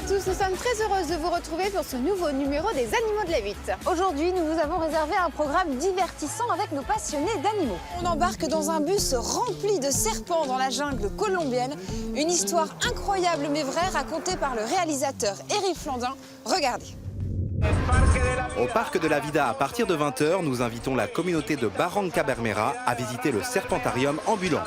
tous, nous sommes très heureuses de vous retrouver pour ce nouveau numéro des Animaux de la 8. Aujourd'hui, nous vous avons réservé un programme divertissant avec nos passionnés d'animaux. On embarque dans un bus rempli de serpents dans la jungle colombienne. Une histoire incroyable mais vraie racontée par le réalisateur Eric Flandin. Regardez. Au parc de la Vida, à partir de 20h, nous invitons la communauté de Barranca Bermeja à visiter le serpentarium ambulant.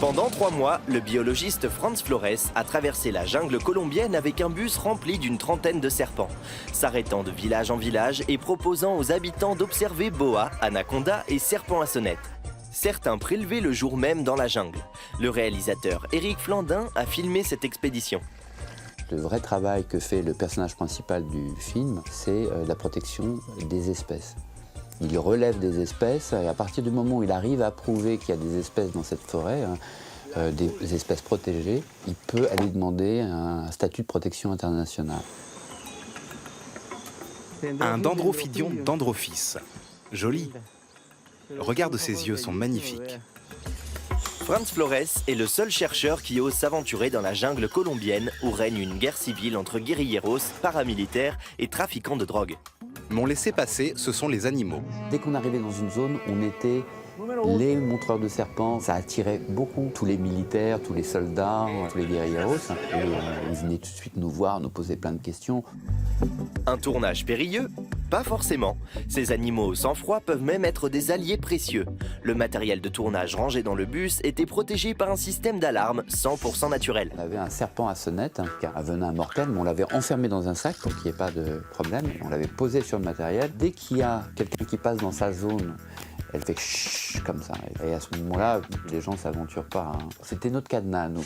Pendant 3 mois, le biologiste Franz Flores a traversé la jungle colombienne avec un bus rempli d'une trentaine de serpents, s'arrêtant de village en village et proposant aux habitants d'observer boas, anacondas et serpents à sonnette. Certains prélevés le jour même dans la jungle. Le réalisateur Eric Flandin a filmé cette expédition. Le vrai travail que fait le personnage principal du film, c'est la protection des espèces. Il relève des espèces et à partir du moment où il arrive à prouver qu'il y a des espèces dans cette forêt, des espèces protégées, il peut aller demander un statut de protection internationale. Un dendrophidion dendrophis. Joli. Regarde, ses yeux sont magnifiques. Franz Flores est le seul chercheur qui ose s'aventurer dans la jungle colombienne où règne une guerre civile entre guérilleros, paramilitaires et trafiquants de drogue. Mon laissez-passer, ce sont les animaux. Dès qu'on arrivait dans une zone, on était les montreurs de serpents. Ça attirait beaucoup tous les militaires, tous les soldats, tous les guérilleros. Et ils venaient tout de suite nous voir, nous poser plein de questions. Un tournage périlleux? Pas forcément. Ces animaux au sang-froid peuvent même être des alliés précieux. Le matériel de tournage rangé dans le bus était protégé par un système d'alarme 100% naturel. On avait un serpent à sonnette, un venin mortel, mais on l'avait enfermé dans un sac pour qu'il n'y ait pas de problème. On l'avait posé sur le matériel. Dès qu'il y a quelqu'un qui passe dans sa zone, elle fait chut comme ça. Et à ce moment-là, les gens ne s'aventurent pas. C'était notre cadenas à nous.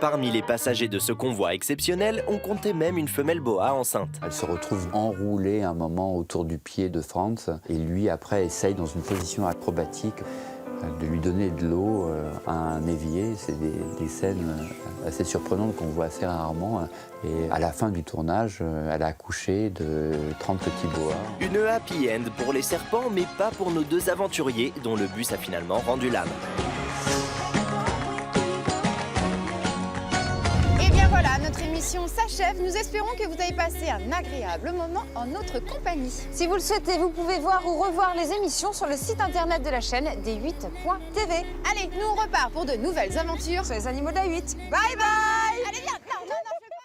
Parmi les passagers de ce convoi exceptionnel, on comptait même une femelle boa enceinte. Elle se retrouve enroulée un moment autour du pied de Franz et lui après essaye dans une position acrobatique de lui donner de l'eau à un évier. C'est des scènes assez surprenantes qu'on voit assez rarement. Et à la fin du tournage, elle a accouché de 30 petits boas. Une happy end pour les serpents, mais pas pour nos deux aventuriers dont le bus a finalement rendu l'âme. Voilà, notre émission s'achève. Nous espérons que vous avez passé un agréable moment en notre compagnie. Si vous le souhaitez, vous pouvez voir ou revoir les émissions sur le site internet de la chaîne D8.tv. Allez, nous on repart pour de nouvelles aventures Sur les Animaux de la 8. Bye bye!